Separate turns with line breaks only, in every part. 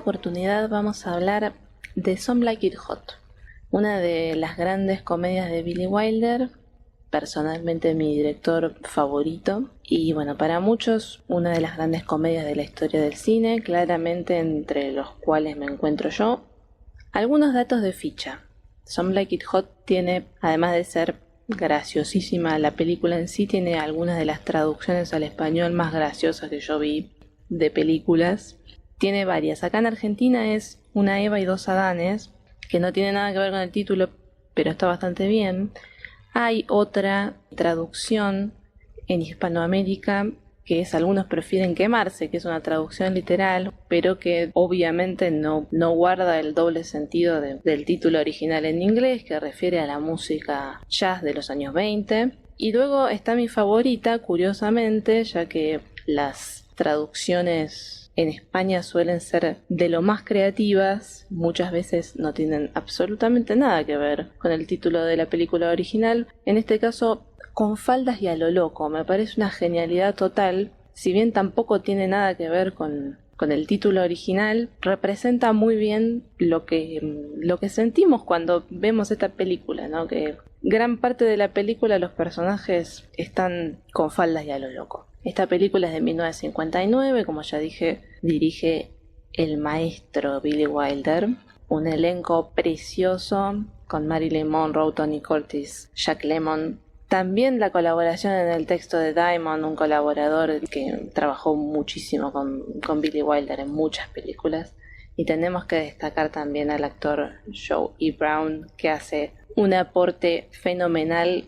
oportunidad vamos a hablar de Some Like It Hot, una de las grandes comedias de Billy Wilder, personalmente mi director favorito, y bueno, para muchos una de las grandes comedias de la historia del cine, claramente entre los cuales me encuentro yo. Algunos datos de ficha. Some Like It Hot tiene, además de ser graciosísima la película en sí, tiene algunas de las traducciones al español más graciosas que yo vi de películas. Tiene varias. Acá en Argentina es Una Eva y dos Adanes, que no tiene nada que ver con el título, pero está bastante bien. Hay otra traducción en Hispanoamérica que es Algunos prefieren quemarse, que es una traducción literal, pero que obviamente no guarda el doble sentido del título original en inglés, que refiere a la música jazz de los años 20. Y luego está mi favorita, curiosamente, ya que las traducciones en España suelen ser de lo más creativas, muchas veces no tienen absolutamente nada que ver con el título de la película original. En este caso, Con faldas y a lo loco, me parece una genialidad total. Si bien tampoco tiene nada que ver con el título original, representa muy bien lo que sentimos cuando vemos esta película, ¿no? Que gran parte de la película los personajes están con faldas y a lo loco. Esta película es de 1959, como ya dije, dirige el maestro Billy Wilder. Un elenco precioso con Marilyn Monroe, Tony Curtis, Jack Lemmon. También la colaboración en el texto de Diamond, un colaborador que trabajó muchísimo con Billy Wilder en muchas películas. Y tenemos que destacar también al actor Joe E. Brown, que hace un aporte fenomenal,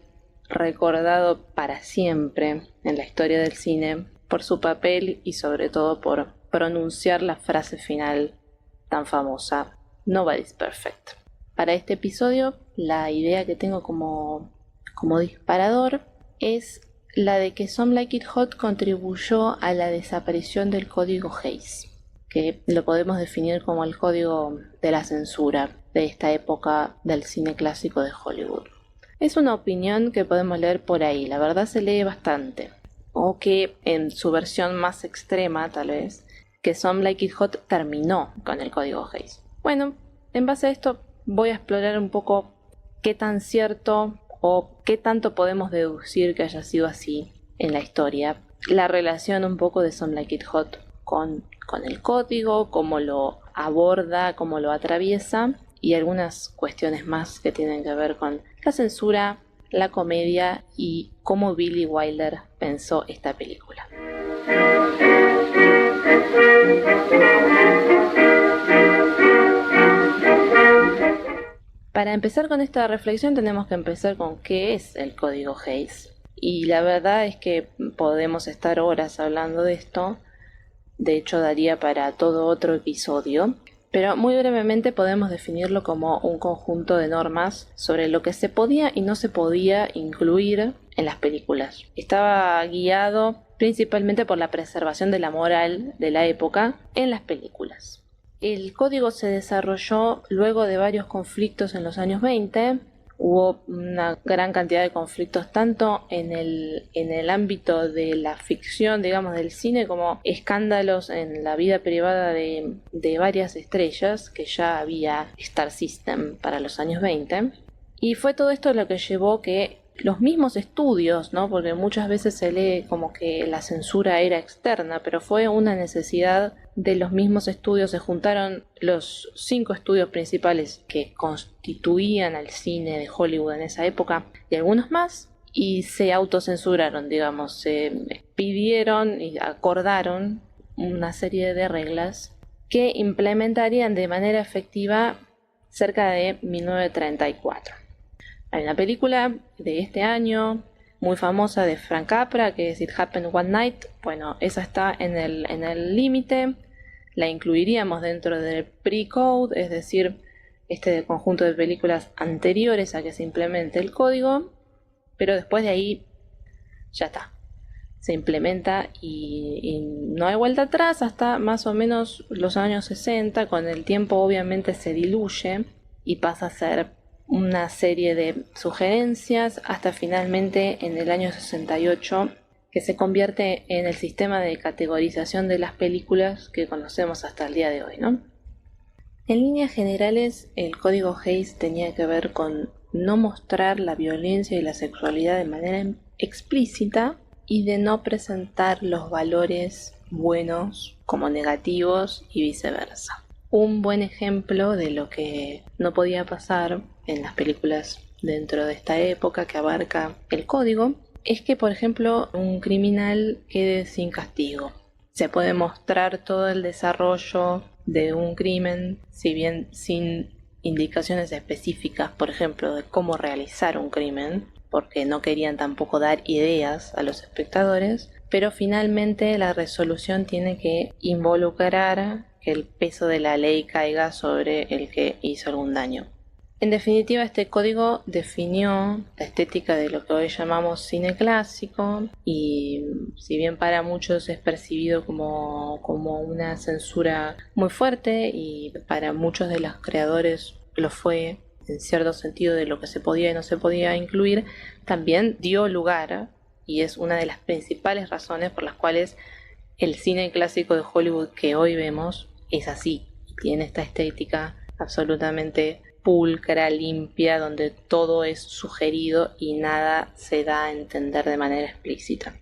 recordado para siempre en la historia del cine por su papel y sobre todo por pronunciar la frase final tan famosa, Nobody's Perfect. Para este episodio, la idea que tengo como disparador es la de que Some Like It Hot contribuyó a la desaparición del código Hays, que lo podemos definir como el código de la censura de esta época del cine clásico de Hollywood. Es una opinión que podemos leer por ahí, la verdad se lee bastante, o que en su versión más extrema tal vez, que Some Like It Hot terminó con el código Hays. Bueno, en base a esto voy a explorar un poco qué tan cierto o qué tanto podemos deducir que haya sido así en la historia, la relación un poco de Some Like It Hot con el código, cómo lo aborda, cómo lo atraviesa, y algunas cuestiones más que tienen que ver con la censura, la comedia y cómo Billy Wilder pensó esta película. Para empezar con esta reflexión tenemos que empezar con qué es el código Hays. Y la verdad es que podemos estar horas hablando de esto. De hecho, daría para todo otro episodio. Pero muy brevemente podemos definirlo como un conjunto de normas sobre lo que se podía y no se podía incluir en las películas. Estaba guiado principalmente por la preservación de la moral de la época en las películas. El código se desarrolló luego de varios conflictos en los años 20. Hubo una gran cantidad de conflictos tanto en el ámbito de la ficción, digamos, del cine, como escándalos en la vida privada de varias estrellas, que ya había Star System para los años 20. Y fue todo esto lo que llevó que los mismos estudios, ¿no? Porque muchas veces se lee como que la censura era externa, pero fue una necesidad de los mismos estudios. Se juntaron los 5 estudios principales que constituían al cine de Hollywood en esa época y algunos más, y se autocensuraron, digamos, se pidieron y acordaron una serie de reglas que implementarían de manera efectiva cerca de 1934. Hay una película de este año muy famosa de Frank Capra, que es It Happened One Night. Bueno, esa está en el límite. La incluiríamos dentro del pre-code, es decir, este conjunto de películas anteriores a que se implemente el código, pero después de ahí ya está. Se implementa y no hay vuelta atrás hasta más o menos los años 60. Con el tiempo obviamente se diluye y pasa a ser una serie de sugerencias hasta finalmente en el año 68 que se convierte en el sistema de categorización de las películas que conocemos hasta el día de hoy, ¿no? En líneas generales, el código Hays tenía que ver con no mostrar la violencia y la sexualidad de manera explícita y de no presentar los valores buenos como negativos y viceversa. Un buen ejemplo de lo que no podía pasar en las películas dentro de esta época que abarca el código es que, por ejemplo, un criminal quede sin castigo. Se puede mostrar todo el desarrollo de un crimen, si bien sin indicaciones específicas, por ejemplo, de cómo realizar un crimen, porque no querían tampoco dar ideas a los espectadores, pero finalmente la resolución tiene que involucrar que el peso de la ley caiga sobre el que hizo algún daño. En definitiva, este código definió la estética de lo que hoy llamamos cine clásico y si bien para muchos es percibido como una censura muy fuerte y para muchos de los creadores lo fue en cierto sentido de lo que se podía y no se podía incluir, también dio lugar y es una de las principales razones por las cuales el cine clásico de Hollywood que hoy vemos es así y tiene esta estética absolutamente pulcra, limpia, donde todo es sugerido y nada se da a entender de manera explícita.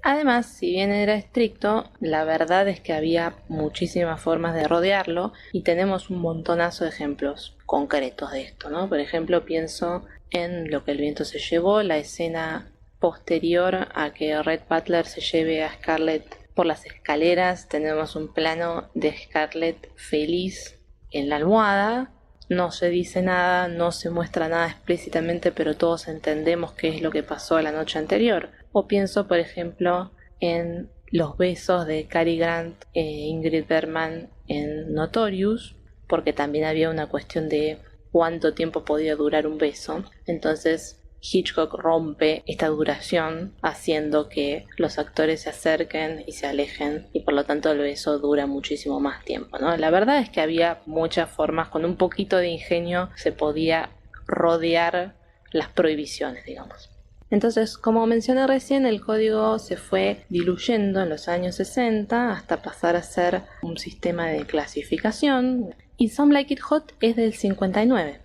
Además, si bien era estricto, la verdad es que había muchísimas formas de rodearlo y tenemos un montonazo de ejemplos concretos de esto, ¿no? Por ejemplo, pienso en Lo que el viento se llevó, la escena posterior a que Rhett Butler se lleve a Scarlett por las escaleras. Tenemos un plano de Scarlett feliz en la almohada. No se dice nada, no se muestra nada explícitamente, pero todos entendemos qué es lo que pasó la noche anterior. O pienso, por ejemplo, en los besos de Cary Grant e Ingrid Bergman en Notorious, porque también había una cuestión de cuánto tiempo podía durar un beso. Entonces Hitchcock rompe esta duración haciendo que los actores se acerquen y se alejen y por lo tanto el beso dura muchísimo más tiempo, ¿no? La verdad es que había muchas formas, con un poquito de ingenio se podía rodear las prohibiciones, digamos. Entonces, como mencioné recién, el código se fue diluyendo en los años 60 hasta pasar a ser un sistema de clasificación y Some Like It Hot es del 59.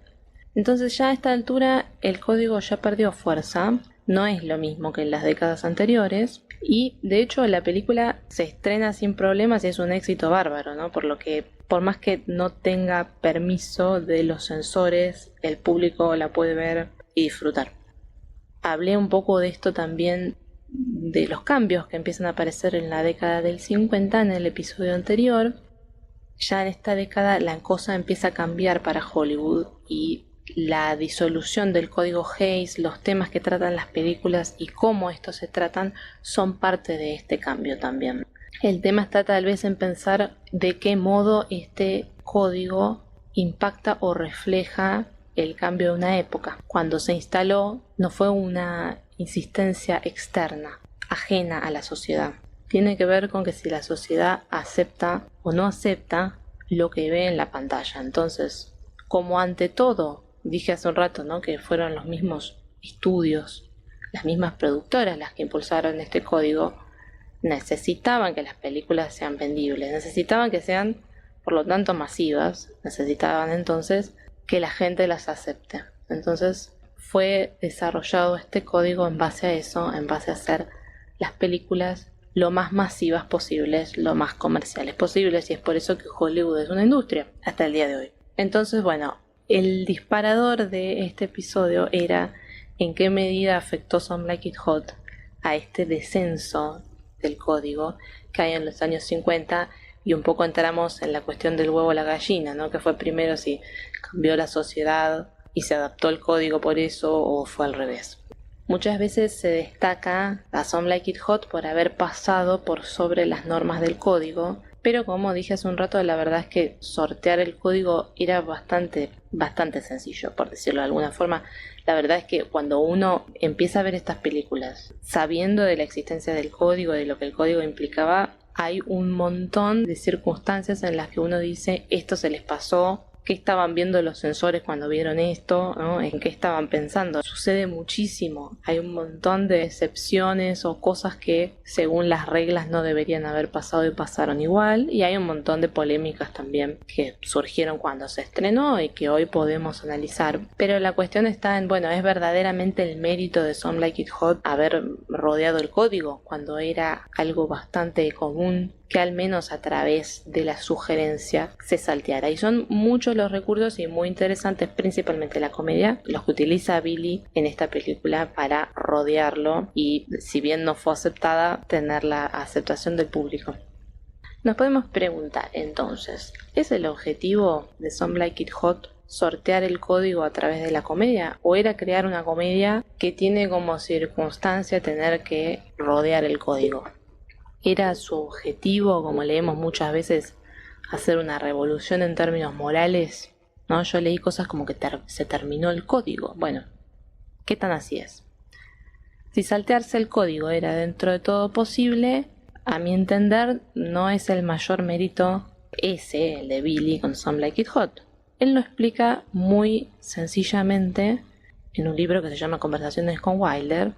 Entonces ya a esta altura el código ya perdió fuerza, no es lo mismo que en las décadas anteriores y de hecho la película se estrena sin problemas y es un éxito bárbaro, ¿no? Por lo que por más que no tenga permiso de los censores, el público la puede ver y disfrutar. Hablé un poco de esto también, de los cambios que empiezan a aparecer en la década del 50 en el episodio anterior. Ya en esta década la cosa empieza a cambiar para Hollywood y la disolución del código Hays, los temas que tratan las películas y cómo estos se tratan son parte de este cambio también. El tema está tal vez en pensar de qué modo este código impacta o refleja el cambio de una época. Cuando se instaló no fue una insistencia externa, ajena a la sociedad. Tiene que ver con que si la sociedad acepta o no acepta lo que ve en la pantalla. Entonces, como ante todo, dije hace un rato, ¿no?, que fueron los mismos estudios, las mismas productoras las que impulsaron este código, necesitaban que las películas sean vendibles, necesitaban que sean, por lo tanto, masivas, necesitaban entonces que la gente las acepte. Entonces fue desarrollado este código en base a eso, en base a hacer las películas lo más masivas posibles, lo más comerciales posibles, y es por eso que Hollywood es una industria hasta el día de hoy. Entonces, bueno, el disparador de este episodio era en qué medida afectó Some Like It Hot a este descenso del código que hay en los años 50 y un poco entramos en la cuestión del huevo o la gallina, ¿no? Que fue primero si cambió la sociedad y se adaptó el código por eso o fue al revés. Muchas veces se destaca a Some Like It Hot por haber pasado por sobre las normas del código, pero como dije hace un rato, la verdad es que sortear el código era bastante sencillo, por decirlo de alguna forma. La verdad es que cuando uno empieza a ver estas películas, sabiendo de la existencia del código, de lo que el código implicaba, hay un montón de circunstancias en las que uno dice esto se les pasó qué estaban viendo los sensores cuando vieron esto, ¿no? En qué estaban pensando. Sucede muchísimo. Hay un montón de excepciones o cosas que según las reglas no deberían haber pasado y pasaron igual. Y hay un montón de polémicas también que surgieron cuando se estrenó y que hoy podemos analizar. Pero la cuestión está en, bueno, ¿es verdaderamente el mérito de Some Like It Hot haber rodeado el código cuando era algo bastante común que al menos a través de la sugerencia se salteara? Y son muchos los recursos y muy interesantes, principalmente la comedia, los que utiliza Billy en esta película para rodearlo y, si bien no fue aceptada, tener la aceptación del público. Nos podemos preguntar entonces, ¿es el objetivo de Some Like It Hot sortear el código a través de la comedia, o era crear una comedia que tiene como circunstancia tener que rodear el código? ¿Era su objetivo, como leemos muchas veces, hacer una revolución en términos morales? ¿No? Yo leí cosas como que se terminó el código. Bueno, ¿qué tan así es? Si saltearse el código era dentro de todo posible, a mi entender no es el mayor mérito ese, el de Billy con Some Like It Hot. Él lo explica muy sencillamente en un libro que se llama Conversaciones con Wilder,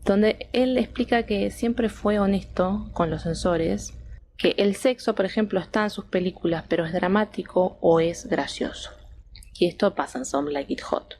donde él explica que siempre fue honesto con los censores, que el sexo, por ejemplo, está en sus películas, pero es dramático o es gracioso. Y esto pasa en Some Like It Hot.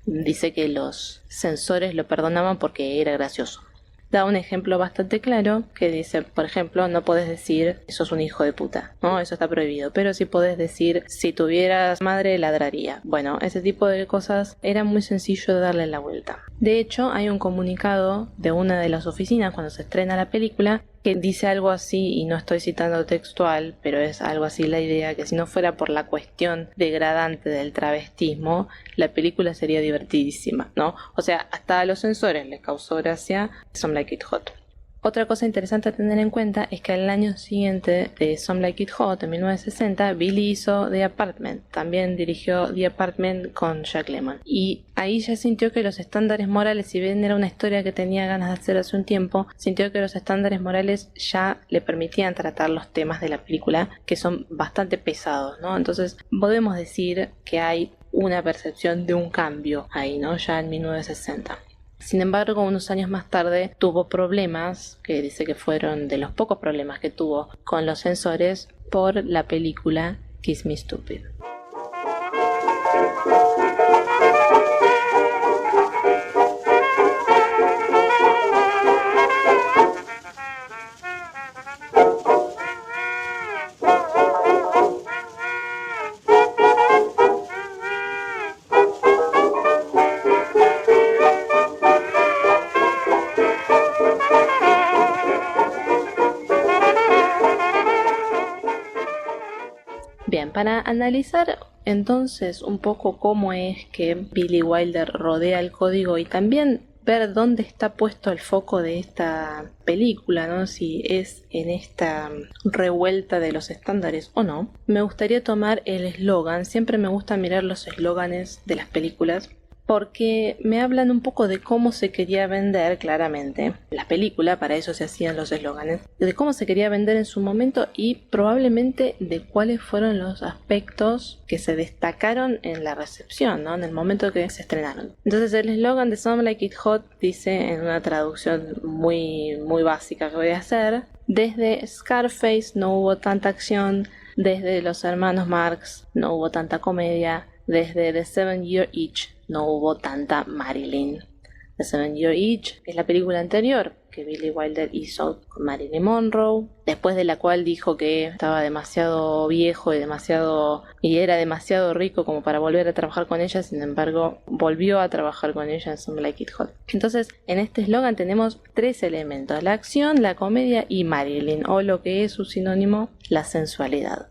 Dice que los censores lo perdonaban porque era gracioso. Da un ejemplo bastante claro que dice, por ejemplo, no podés decir sos un hijo de puta, ¿no? Eso está prohibido, pero sí podés decir si tuvieras madre ladraría. Bueno, ese tipo de cosas era muy sencillo de darle la vuelta. De hecho, hay un comunicado de una de las oficinas cuando se estrena la película que dice algo así, y no estoy citando textual, pero es algo así la idea, que si no fuera por la cuestión degradante del travestismo, la película sería divertidísima, ¿no? O sea, hasta a los censores les causó gracia Some Like It Hot. Otra cosa interesante a tener en cuenta es que al año siguiente de Some Like It Hot, en 1960, Billy hizo The Apartment. También dirigió The Apartment con Jack Lemmon. Y ahí ya sintió que los estándares morales, si bien era una historia que tenía ganas de hacer hace un tiempo, sintió que los estándares morales ya le permitían tratar los temas de la película, que son bastante pesados, ¿no? Entonces podemos decir que hay una percepción de un cambio ahí, ¿no? Ya en 1960. Sin embargo, unos años más tarde tuvo problemas, que dice que fueron de los pocos problemas que tuvo con los censores, por la película Kiss Me Stupid. Bien, para analizar entonces un poco cómo es que Billy Wilder rodea el código y también ver dónde está puesto el foco de esta película, ¿no? Si es en esta revuelta de los estándares o no, me gustaría tomar el eslogan. Siempre me gusta mirar los eslóganes de las películas, porque me hablan un poco de cómo se quería vender claramente la película, para eso se hacían los eslóganes, de cómo se quería vender en su momento y probablemente de cuáles fueron los aspectos que se destacaron en la recepción, ¿no? En el momento que se estrenaron. Entonces el eslogan de Some Like It Hot dice, en una traducción muy básica que voy a hacer: desde Scarface no hubo tanta acción, desde Los Hermanos Marx no hubo tanta comedia, desde The 7 Year Itch no hubo tanta Marilyn. The 7 Year Itch es la película anterior que Billy Wilder hizo con Marilyn Monroe, después de la cual dijo que estaba demasiado viejo y era demasiado rico como para volver a trabajar con ella. Sin embargo, volvió a trabajar con ella en Some Like It Hot. Entonces, en este eslogan tenemos tres elementos: la acción, la comedia y Marilyn, o lo que es su sinónimo, la sensualidad.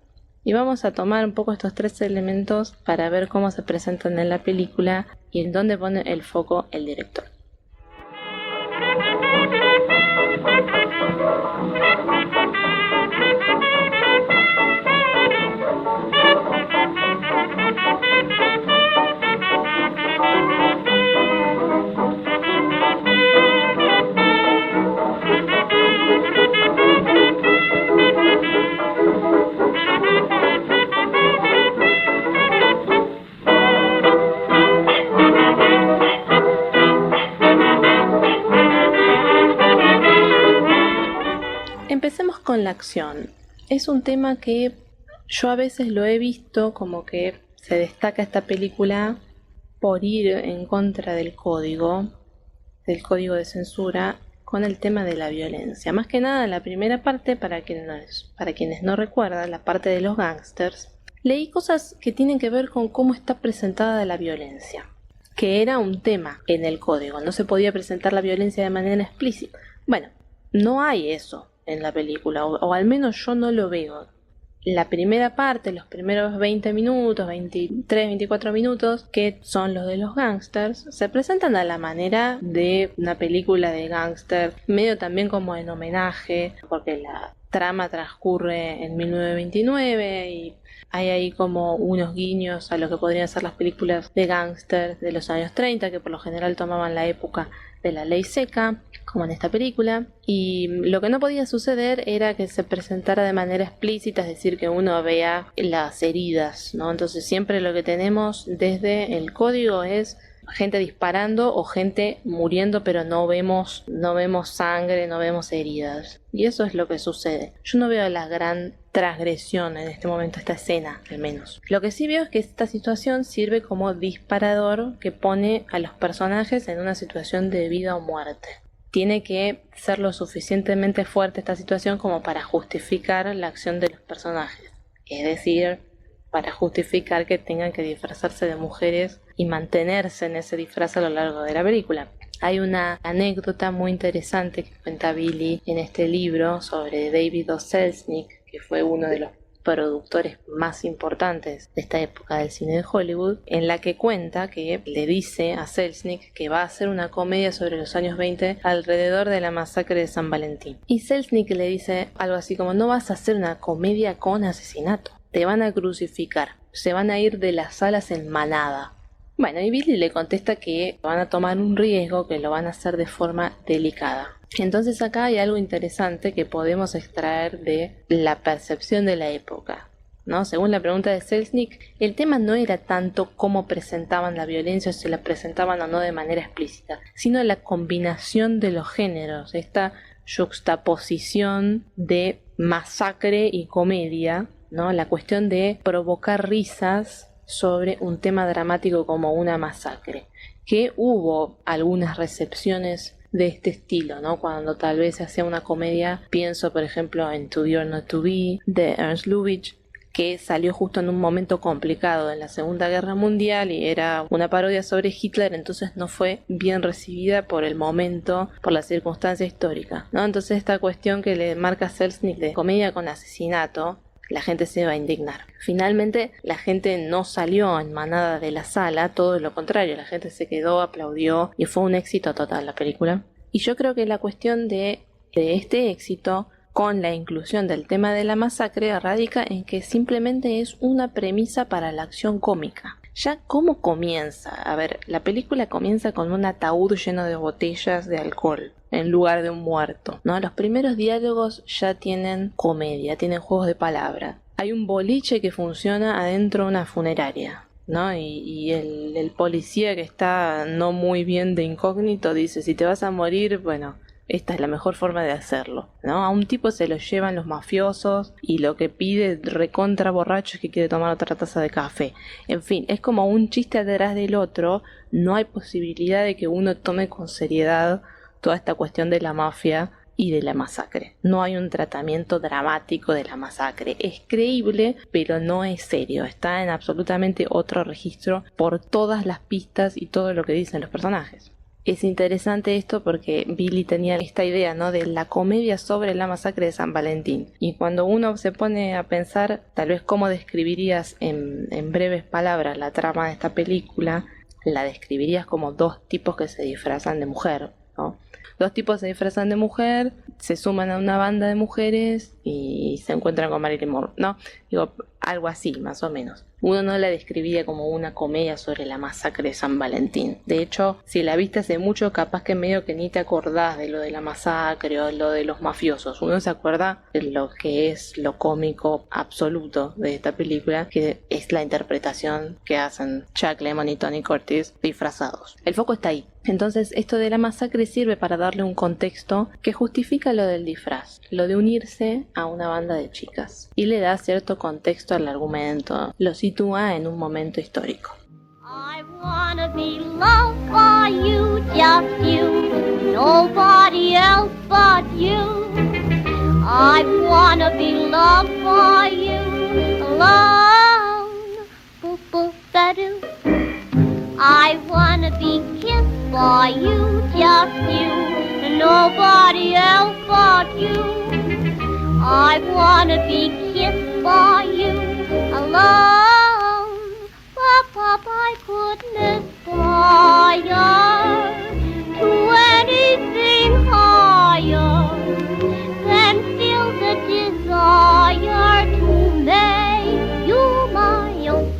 Y vamos a tomar un poco estos tres elementos para ver cómo se presentan en la película y en dónde pone el foco el director. con la acción. Es un tema que yo a veces lo he visto como que se destaca esta película por ir en contra del código de censura con el tema de la violencia. Más que nada en la primera parte, para quienes no recuerdan, la parte de los gángsters, leí cosas que tienen que ver con cómo está presentada la violencia, que era un tema en el código, no se podía presentar la violencia de manera explícita. Bueno, no hay eso en la película, o al menos yo no lo veo. La primera parte, los primeros 20 minutos, 23, 24 minutos, que son los de los gángsters, se presentan a la manera de una película de gángster, medio también como en homenaje, porque la trama transcurre en 1929 y hay ahí como unos guiños a lo que podrían ser las películas de gángster de los años 30, que por lo general tomaban la época de la ley seca, como en esta película, y lo que no podía suceder era que se presentara de manera explícita, es decir, que uno vea las heridas, ¿no? Entonces siempre lo que tenemos desde el código es gente disparando o gente muriendo, pero no vemos sangre, no vemos heridas. Y eso es lo que sucede. Yo no veo la gran transgresión en este momento, esta escena, al menos. Lo que sí veo es que esta situación sirve como disparador que pone a los personajes en una situación de vida o muerte. Tiene que ser lo suficientemente fuerte esta situación como para justificar la acción de los personajes. Es decir, para justificar que tengan que disfrazarse de mujeres y mantenerse en ese disfraz a lo largo de la película. Hay una anécdota muy interesante que cuenta Billy en este libro sobre David O. Selznick, que fue uno de los productores más importantes de esta época del cine de Hollywood, en la que cuenta que le dice a Selznick que va a hacer una comedia sobre los años 20 alrededor de la masacre de San Valentín. Y Selznick le dice algo así como: no vas a hacer una comedia con asesinato, te van a crucificar, se van a ir de las salas en manada. Bueno, y Billy le contesta que van a tomar un riesgo, que lo van a hacer de forma delicada. Entonces acá hay algo interesante que podemos extraer de la percepción de la época, ¿no? Según la pregunta de Selznick, el tema no era tanto cómo presentaban la violencia, o si la presentaban o no de manera explícita, sino la combinación de los géneros, esta yuxtaposición de masacre y comedia, ¿no? La cuestión de provocar risas sobre un tema dramático como una masacre, que hubo algunas recepciones de este estilo, ¿no? Cuando tal vez se hacía una comedia, pienso por ejemplo en To Be or Not to Be de Ernst Lubitsch, que salió justo en un momento complicado en la Segunda Guerra Mundial y era una parodia sobre Hitler, entonces no fue bien recibida por el momento, por la circunstancia histórica, ¿no? Entonces esta cuestión que le marca Selznick de comedia con asesinato, la gente se va a indignar. Finalmente la gente no salió en manada de la sala, todo lo contrario, la gente se quedó, aplaudió y fue un éxito total la película. Y yo creo que la cuestión de este éxito con la inclusión del tema de la masacre radica en que simplemente es una premisa para la acción cómica. Ya cómo comienza, a ver, la película comienza con un ataúd lleno de botellas de alcohol en lugar de un muerto, ¿no? Los primeros diálogos ya tienen comedia, tienen juegos de palabra. Hay un boliche que funciona adentro de una funeraria, ¿no? Y el policía, que está no muy bien de incógnito, dice: si te vas a morir, bueno, esta es la mejor forma de hacerlo, ¿no? A un tipo se lo llevan los mafiosos y lo que pide recontra borracho es que quiere tomar otra taza de café. En fin, es como un chiste atrás del otro. No hay posibilidad de que uno tome con seriedad toda esta cuestión de la mafia y de la masacre. No hay un tratamiento dramático de la masacre. Es creíble, pero no es serio. Está en absolutamente otro registro por todas las pistas y todo lo que dicen los personajes. Es interesante esto porque Billy tenía esta idea, ¿no?, de la comedia sobre la masacre de San Valentín. Y cuando uno se pone a pensar, tal vez cómo describirías en breves palabras la trama de esta película, la describirías como dos tipos que se disfrazan de mujer, ¿no? Dos tipos se disfrazan de mujer, se suman a una banda de mujeres y se encuentran con Marilyn Monroe, ¿no? Digo, algo así, más o menos. uno no la describiría como una comedia sobre la masacre de San Valentín. De hecho, si la viste hace mucho, capaz que medio que ni te acordás de lo de la masacre o lo de los mafiosos. Uno se acuerda de lo que es lo cómico absoluto de esta película, que es la interpretación que hacen Jack Lemmon y Tony Curtis disfrazados. El foco está ahí. Entonces esto de la masacre sirve para darle un contexto que justifica lo del disfraz, lo de unirse a una banda de chicas, y le da cierto contexto al argumento, lo sitúa en un momento histórico.
I wanna be loved by you, just you, nobody else but you. I wanna be loved by you, alone, boop boop ba-doo. I wanna be kissed by you, just you, and nobody else but you. I wanna be kissed by you, alone. Pop, I couldn't aspire to anything higher than feel the desire to make you my own.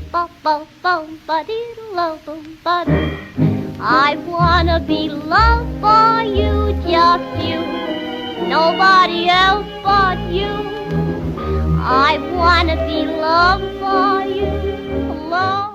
I wanna be loved by you, just you, nobody else but you. I wanna be loved by you alone.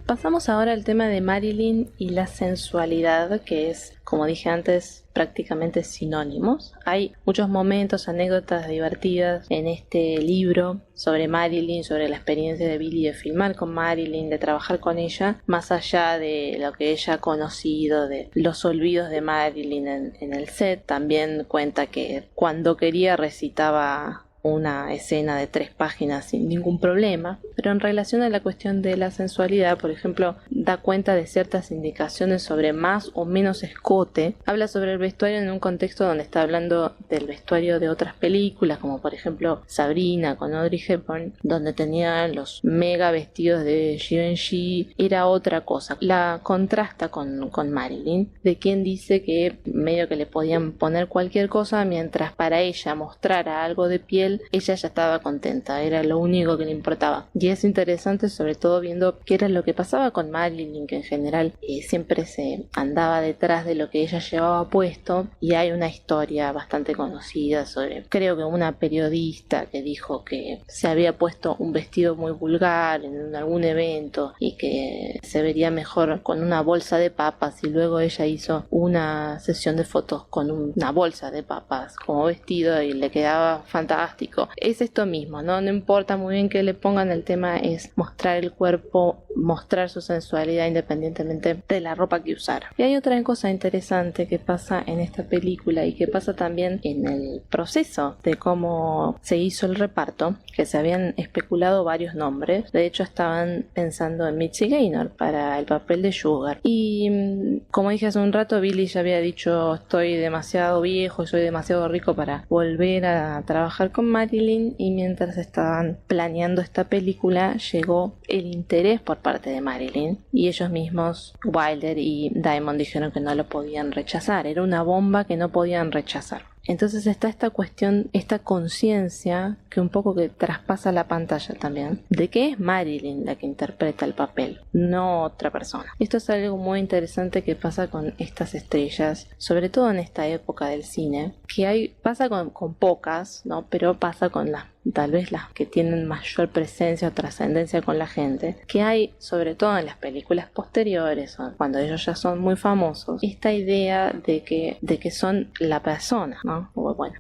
Pasamos ahora al tema de Marilyn y la sensualidad, que es, como dije antes, prácticamente sinónimos. Hay muchos momentos, anécdotas divertidas en este libro sobre Marilyn, sobre la experiencia de Billy de filmar con Marilyn, de trabajar con ella, más allá de lo que ella ha conocido, de los olvidos de Marilyn en el set. También cuenta que cuando quería recitaba una escena de 3 páginas sin ningún problema, pero en relación a la cuestión de la sensualidad, por ejemplo, da cuenta de ciertas indicaciones sobre más o menos escote. Habla sobre el vestuario en un contexto donde está hablando del vestuario de otras películas, como por ejemplo Sabrina con Audrey Hepburn, donde tenía los mega vestidos de Givenchy. Era otra cosa. La contrasta con Marilyn, de quien dice que medio que le podían poner cualquier cosa, mientras para ella mostrara algo de piel, ella ya estaba contenta, era lo único que le importaba. Y es interesante, sobre todo viendo qué era lo que pasaba con Marilyn, que en general siempre se andaba detrás de lo que ella llevaba puesto, y hay una historia bastante conocida sobre, creo que una periodista que dijo que se había puesto un vestido muy vulgar en algún evento y que se vería mejor con una bolsa de papas, y luego ella hizo una sesión de fotos con una bolsa de papas como vestido y le quedaba fantástico. Es esto mismo, ¿no? No importa muy bien qué le pongan, el tema es mostrar el cuerpo, mostrar su sensualidad independientemente de la ropa que usara. Y hay otra cosa interesante que pasa en esta película y que pasa también en el proceso de cómo se hizo el reparto, que se habían especulado varios nombres. De hecho, estaban pensando en Mitzi Gaynor para el papel de Sugar. Y como dije hace un rato, Billy ya había dicho: estoy demasiado viejo, soy demasiado rico para volver a trabajar con Marilyn. Y mientras estaban planeando esta película, llegó el interés por parte de Marilyn, y ellos mismos, Wilder y Diamond, dijeron que no lo podían rechazar. Era una bomba que no podían rechazar. Entonces está esta cuestión, esta conciencia que un poco que traspasa la pantalla también, de que es Marilyn la que interpreta el papel, no otra persona. Esto es algo muy interesante que pasa con estas estrellas, sobre todo en esta época del cine, que pasa con pocas, ¿no? Pero pasa con tal vez las que tienen mayor presencia o trascendencia con la gente, que hay sobre todo en las películas posteriores, o cuando ellos ya son muy famosos, esta idea de que son la persona, ¿no?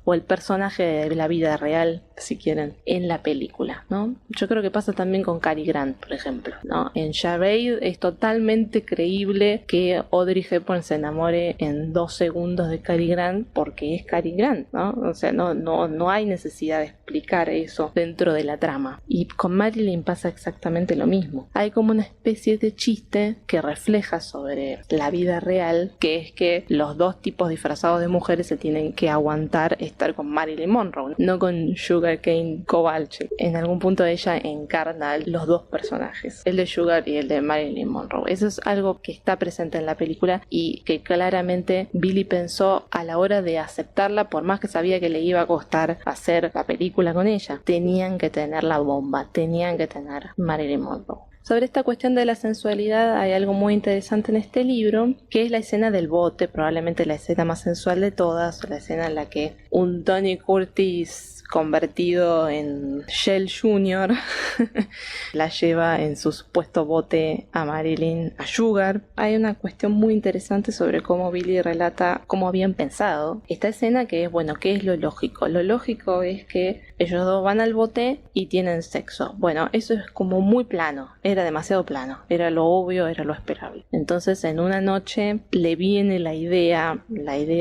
O el personaje de la vida real, si quieren, en la película, ¿no? Yo creo que pasa también con Cary Grant, por ejemplo, ¿no? En Charade es totalmente creíble que Audrey Hepburn se enamore en 2 segundos de Cary Grant porque es Cary Grant, ¿no? O sea, no hay necesidad de explicar eso dentro de la trama. Y con Marilyn pasa exactamente lo mismo. Hay como una especie de chiste que refleja sobre la vida real, que es que los 2 tipos disfrazados de mujeres se tienen que aguantar estar con Marilyn Monroe, no con Sugar Sugarcane Kowalczyk. En algún punto ella encarna los dos personajes, el de Sugar y el de Marilyn Monroe. Eso es algo que está presente en la película y que claramente Billy pensó a la hora de aceptarla, por más que sabía que le iba a costar hacer la película con ella. Tenían que tener la bomba, tenían que tener Marilyn Monroe. Sobre esta cuestión de la sensualidad hay algo muy interesante en este libro, que es la escena del bote, probablemente la escena más sensual de todas, la escena en la que un Tony Curtis convertido en Shell Jr. la lleva en su supuesto bote a Marilyn, a Sugar. Hay una cuestión muy interesante sobre cómo Billy relata cómo habían pensado esta escena, que es, bueno, ¿qué es lo lógico? Lo lógico es que ellos dos van al bote y tienen sexo. Bueno, eso es como muy plano, era demasiado plano, era lo obvio, era lo esperable. Entonces en una noche le viene la idea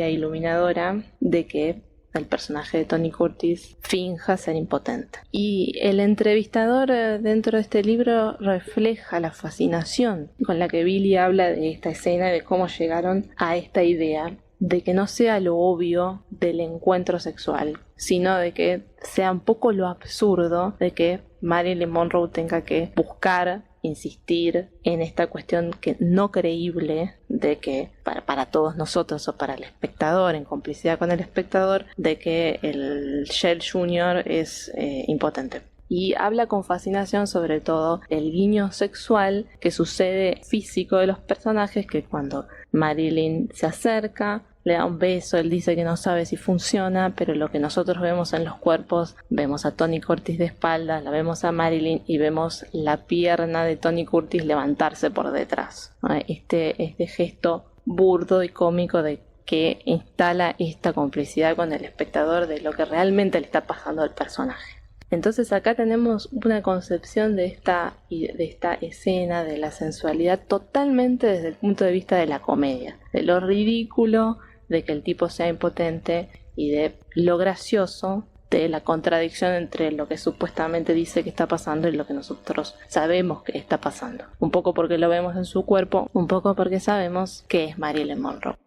iluminadora de que el personaje de Tony Curtis finja ser impotente. Y el entrevistador dentro de este libro refleja la fascinación con la que Billy habla de esta escena, de cómo llegaron a esta idea de que no sea lo obvio del encuentro sexual, sino de que sea un poco lo absurdo de que Marilyn Monroe tenga que buscar, insistir en esta cuestión que no creíble de que para todos nosotros o para el espectador, en complicidad con el espectador, de que el Shell Jr. es impotente. Y habla con fascinación sobre todo el guiño sexual que sucede físico de los personajes, que cuando Marilyn se acerca, le da un beso, él dice que no sabe si funciona, pero lo que nosotros vemos en los cuerpos, vemos a Tony Curtis de espaldas, la vemos a Marilyn y vemos la pierna de Tony Curtis levantarse por detrás. Este gesto burdo y cómico de que instala esta complicidad con el espectador de lo que realmente le está pasando al personaje. Entonces acá tenemos una concepción de esta escena de la sensualidad totalmente desde el punto de vista de la comedia, de lo ridículo de que el tipo sea impotente y de lo gracioso de la contradicción entre lo que supuestamente dice que está pasando y lo que nosotros sabemos que está pasando. Un poco porque lo vemos en su cuerpo, un poco porque sabemos que es Marilyn Monroe.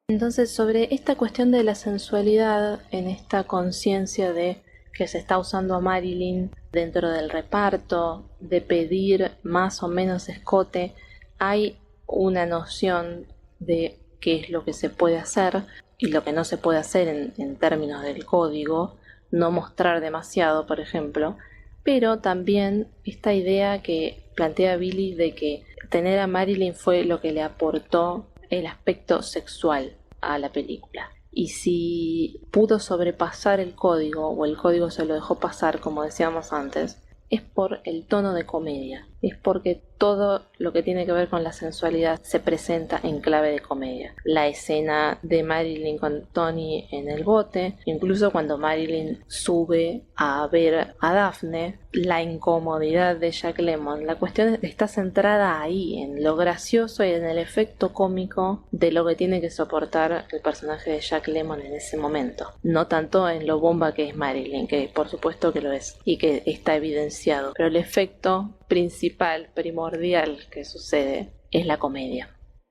Entonces, sobre esta cuestión de la sensualidad, en esta conciencia de que se está usando a Marilyn dentro del reparto, de pedir más o menos escote, hay una noción de qué es lo que se puede hacer y lo que no se puede hacer en términos del código, no mostrar demasiado, por ejemplo, pero también esta idea que plantea Billy de que tener a Marilyn fue lo que le aportó el aspecto sexual a la película. Y si pudo sobrepasar el código, o el código se lo dejó pasar, como decíamos antes, es por el tono de comedia. Es porque todo lo que tiene que ver con la sensualidad se presenta en clave de comedia. La escena de Marilyn con Tony en el bote, incluso cuando Marilyn sube a ver a Daphne, la incomodidad de Jack Lemmon. La cuestión está centrada ahí, en lo gracioso y en el efecto cómico de lo que tiene que soportar el personaje de Jack Lemmon en ese momento. No tanto en lo bomba que es Marilyn, que por supuesto que lo es y que está evidenciado, pero el efecto principal, primordial que sucede es la comedia.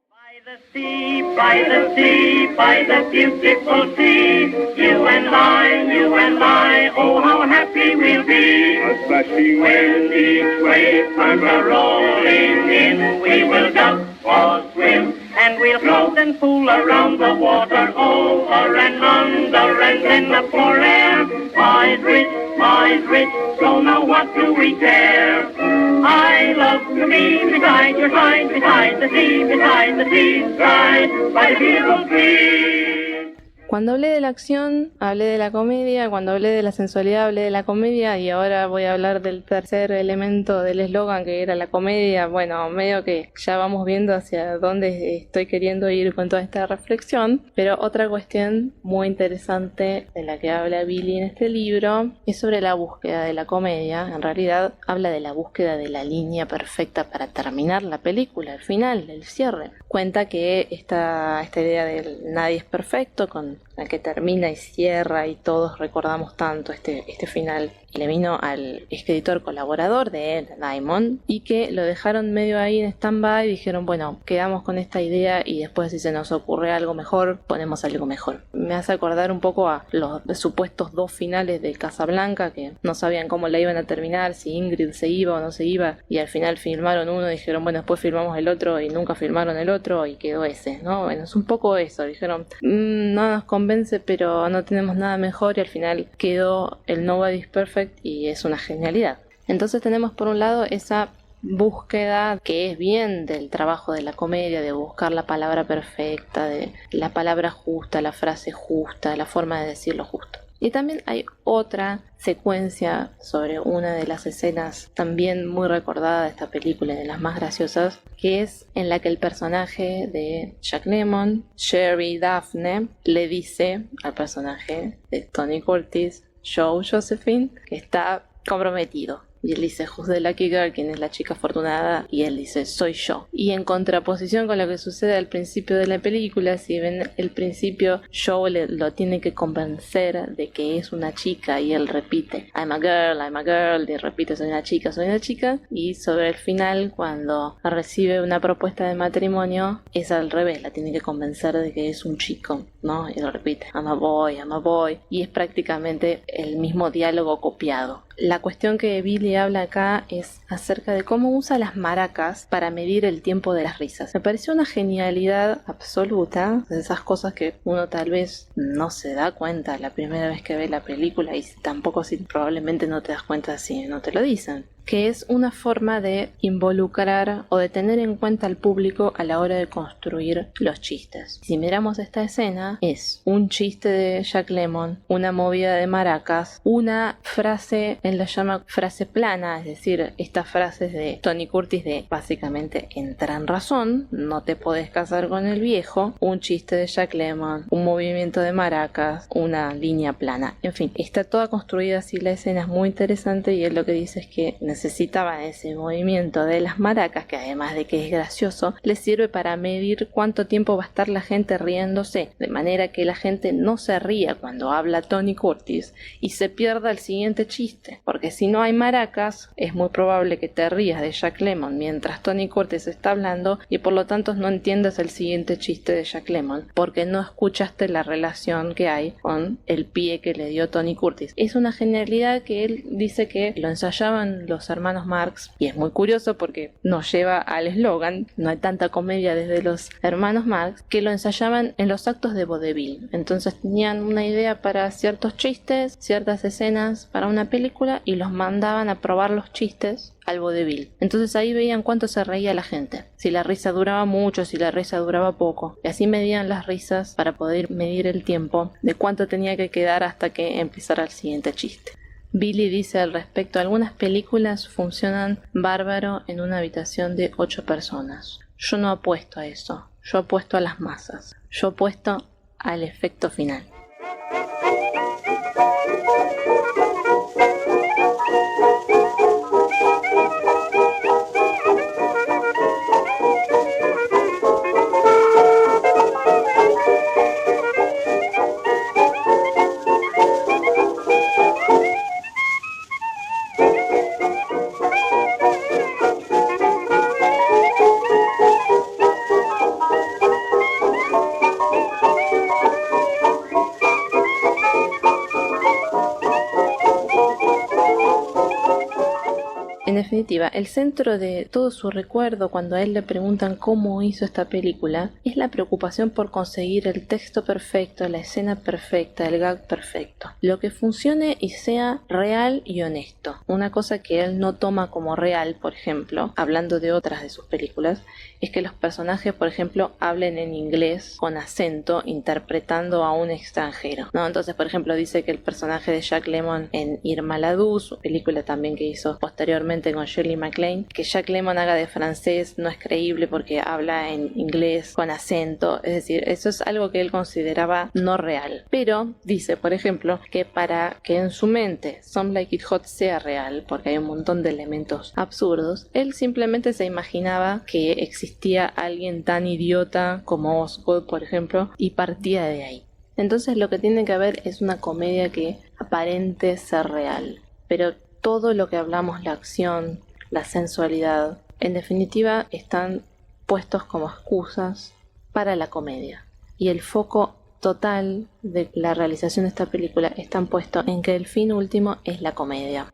By the sea, by the sea, by the beautiful sea, you and I, oh how happy we'll be. When each wave comes a-rolling in, we will jump or swim, and we'll float and fool around the water, over and under, and then up for air. Mine's rich, so now what do we care? I love to be beside your side, beside the seaside, by the beautiful sea.
Cuando hablé de la acción, hablé de la comedia. Cuando hablé de la sensualidad, hablé de la comedia. Y ahora voy a hablar del tercer elemento del eslogan, que era la comedia. Bueno, medio que ya vamos viendo hacia dónde estoy queriendo ir con toda esta reflexión. Pero otra cuestión muy interesante de la que habla Billy en este libro es sobre la búsqueda de la comedia. En realidad habla de la búsqueda de la línea perfecta para terminar la película, el final, el cierre. Cuenta que esta idea del nadie es perfecto, con en el que termina y cierra y todos recordamos tanto este final, le vino al escritor colaborador de él, Diamond, y que lo dejaron medio ahí en stand-by y dijeron, bueno, quedamos con esta idea y después si se nos ocurre algo mejor, ponemos algo mejor. Me hace acordar un poco a los supuestos 2 finales de Casablanca, que no sabían cómo la iban a terminar, si Ingrid se iba o no se iba, y al final filmaron uno y dijeron, bueno, después filmamos el otro y nunca filmaron el otro y quedó ese, ¿no? Bueno, es un poco eso, dijeron, no nos convence, pero no tenemos nada mejor, y al final quedó el Nobody's Perfect y es una genialidad. Entonces tenemos por un lado esa búsqueda que es bien del trabajo de la comedia, de buscar la palabra perfecta, de la palabra justa, la frase justa, la forma de decirlo justo. Y también hay otra secuencia sobre una de las escenas también muy recordada de esta película, de las más graciosas, que es en la que el personaje de Jack Lemmon, Sherry Daphne, le dice al personaje de Tony Curtis, Joe Josephine, que está comprometido. Y él dice, who's the lucky girl, ¿quién es la chica afortunada? Y él dice, soy yo. Y en contraposición con lo que sucede al principio de la película, si ven el principio, Joe lo tiene que convencer de que es una chica y él repite, I'm a girl, y repite, soy una chica. Y sobre el final, cuando recibe una propuesta de matrimonio, es al revés, la tiene que convencer de que es un chico, ¿no? Y lo repite, I'm a boy. Y es prácticamente el mismo diálogo copiado. La cuestión que Billy habla acá es acerca de cómo usa las maracas para medir el tiempo de las risas. Me pareció una genialidad absoluta, de esas cosas que uno tal vez no se da cuenta la primera vez que ve la película, y tampoco si probablemente no te das cuenta si no te lo dicen, que es una forma de involucrar o de tener en cuenta al público a la hora de construir los chistes. Si miramos esta escena, es un chiste de Jack Lemmon, una movida de maracas, una frase, él la llama frase plana, es decir, estas frases de Tony Curtis de básicamente entra en razón, no te podés casar con el viejo, un chiste de Jack Lemmon, un movimiento de maracas, una línea plana, en fin, está toda construida así la escena, es muy interesante, y él lo que dice es que necesitaban ese movimiento de las maracas, que además de que es gracioso, les sirve para medir cuánto tiempo va a estar la gente riéndose, de manera que la gente no se ría cuando habla Tony Curtis y se pierda el siguiente chiste, porque si no hay maracas es muy probable que te rías de Jack Lemmon mientras Tony Curtis está hablando y por lo tanto no entiendas el siguiente chiste de Jack Lemmon porque no escuchaste la relación que hay con el pie que le dio Tony Curtis. Es una genialidad que él dice que lo ensayaban los hermanos Marx, y es muy curioso porque nos lleva al eslogan, no hay tanta comedia desde los hermanos Marx, que lo ensayaban en los actos de vodevil. Entonces tenían una idea para ciertos chistes, ciertas escenas para una película, y los mandaban a probar los chistes al vodevil. Entonces ahí veían cuánto se reía la gente, si la risa duraba mucho, si la risa duraba poco, y así medían las risas para poder medir el tiempo de cuánto tenía que quedar hasta que empezara el siguiente chiste. Billy dice al respecto, algunas películas funcionan bárbaro en una habitación de 8 personas. Yo no apuesto a eso, yo apuesto a las masas, yo apuesto al efecto final. En definitiva, el centro de todo su recuerdo cuando a él le preguntan cómo hizo esta película es la preocupación por conseguir el texto perfecto, la escena perfecta, el gag perfecto. Lo que funcione y sea real y honesto. Una cosa que él no toma como real, por ejemplo, hablando de otras de sus películas, es que los personajes, por ejemplo, hablen en inglés con acento interpretando a un extranjero, ¿no? Entonces, por ejemplo, dice que el personaje de Jack Lemmon en Irma la Douce, película también que hizo posteriormente con Shirley MacLaine, que Jack Lemmon haga de francés no es creíble porque habla en inglés con acento, es decir, eso es algo que él consideraba no real. Pero dice, por ejemplo, que para que en su mente Some Like It Hot sea real, porque hay un montón de elementos absurdos, él simplemente se imaginaba que existía alguien tan idiota como Osgood, por ejemplo, y partía de ahí. Entonces lo que tiene que haber es una comedia que aparente ser real. Pero todo lo que hablamos, la acción, la sensualidad, en definitiva están puestos como excusas para la comedia. Y el foco total de la realización de esta película está puesto en que el fin último es la comedia.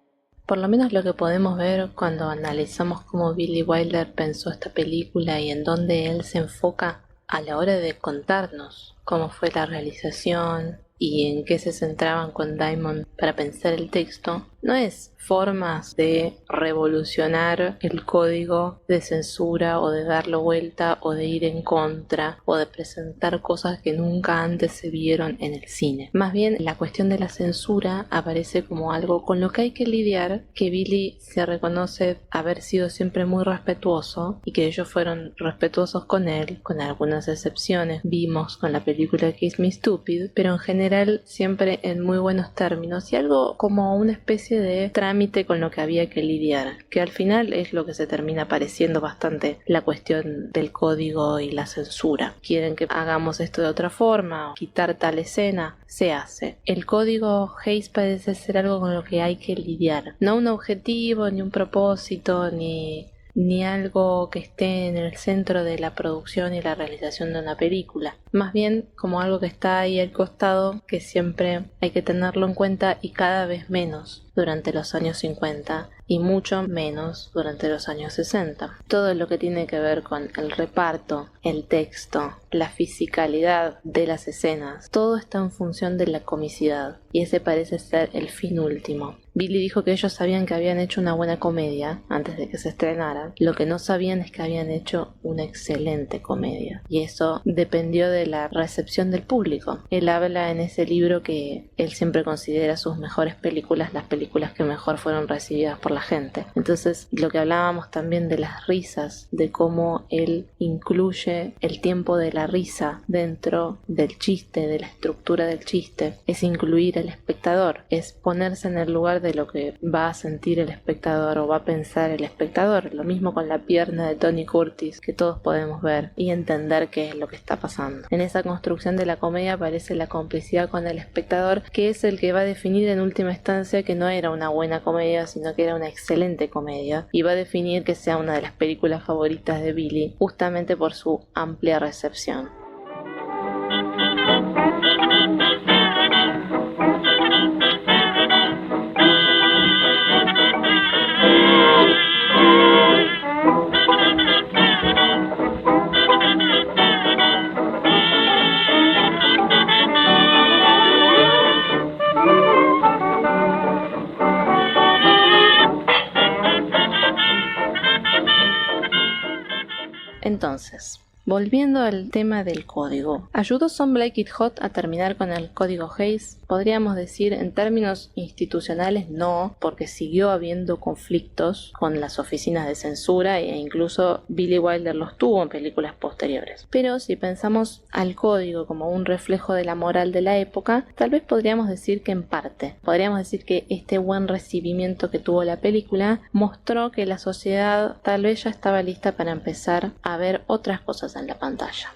Por lo menos lo que podemos ver cuando analizamos cómo Billy Wilder pensó esta película y en dónde él se enfoca a la hora de contarnos cómo fue la realización y en qué se centraban con Diamond para pensar el texto, no es formas de revolucionar el código de censura o de darlo vuelta o de ir en contra o de presentar cosas que nunca antes se vieron en el cine. Más bien la cuestión de la censura aparece como algo con lo que hay que lidiar, que Billy se reconoce haber sido siempre muy respetuoso y que ellos fueron respetuosos con él, con algunas excepciones vimos con la película Kiss Me Stupid, pero en general siempre en muy buenos términos y algo como una especie de trámite con lo que había que lidiar, que al final es lo que se termina pareciendo bastante la cuestión del código y la censura. Quieren que hagamos esto de otra forma, o quitar tal escena, se hace. El código Hays parece ser algo con lo que hay que lidiar, no un objetivo, ni un propósito, ni algo que esté en el centro de la producción y la realización de una película. Más bien como algo que está ahí al costado, que siempre hay que tenerlo en cuenta y cada vez menos durante los años 50 y mucho menos durante los años 60. Todo lo que tiene que ver con el reparto, el texto, la fisicalidad de las escenas, todo está en función de la comicidad y ese parece ser el fin último. Billy dijo que ellos sabían que habían hecho una buena comedia antes de que se estrenara. Lo que no sabían es que habían hecho una excelente comedia. Y eso dependió de la recepción del público. Él habla en ese libro que él siempre considera sus mejores películas, las películas que mejor fueron recibidas por la gente. Entonces, lo que hablábamos también de las risas, de cómo él incluye el tiempo de la risa dentro del chiste, de la estructura del chiste, es incluir al espectador, es ponerse en el lugar de lo que va a sentir el espectador o va a pensar el espectador. Lo mismo con la pierna de Tony Curtis, que todos podemos ver y entender qué es lo que está pasando. En esa construcción de la comedia aparece la complicidad con el espectador, que es el que va a definir en última instancia que no era una buena comedia, sino que era una excelente comedia, y va a definir que sea una de las películas favoritas de Billy, justamente por su amplia recepción. Entonces, volviendo al tema del código, ¿ayudó Some Like It Hot a terminar con el código Hays? Podríamos decir en términos institucionales no, porque siguió habiendo conflictos con las oficinas de censura e incluso Billy Wilder los tuvo en películas posteriores. Pero si pensamos al código como un reflejo de la moral de la época, tal vez podríamos decir que en parte. Podríamos decir que este buen recibimiento que tuvo la película mostró que la sociedad tal vez ya estaba lista para empezar a ver otras cosas en la pantalla.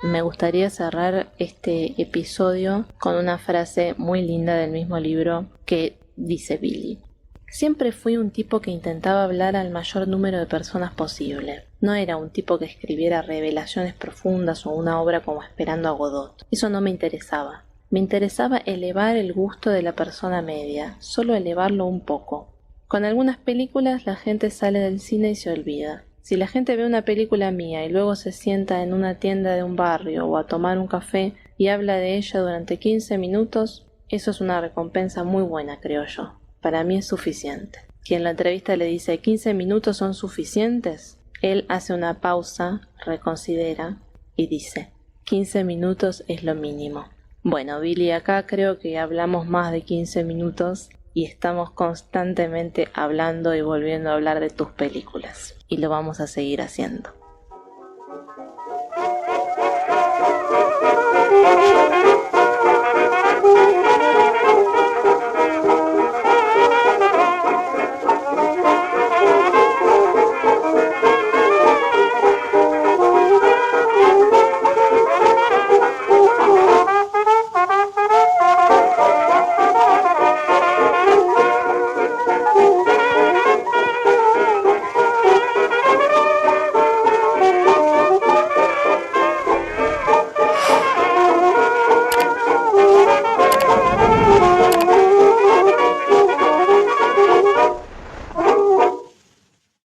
Me gustaría cerrar este episodio con una frase muy linda del mismo libro que dice Billy: siempre fui un tipo que intentaba hablar al mayor número de personas posible. No era un tipo que escribiera revelaciones profundas o una obra como Esperando a Godot. Eso no me interesaba. Me interesaba elevar el gusto de la persona media, solo elevarlo un poco. Con algunas películas la gente sale del cine y se olvida. Si la gente ve una película mía y luego se sienta en una tienda de un barrio o a tomar un café y habla de ella durante 15 minutos, eso es una recompensa muy buena, creo yo. Para mí es suficiente. Quien en la entrevista le dice 15 minutos son suficientes, él hace una pausa, reconsidera y dice 15 minutos es lo mínimo. Bueno, Billy, acá creo que hablamos más de 15 minutos y estamos constantemente hablando y volviendo a hablar de tus películas. Y lo vamos a seguir haciendo.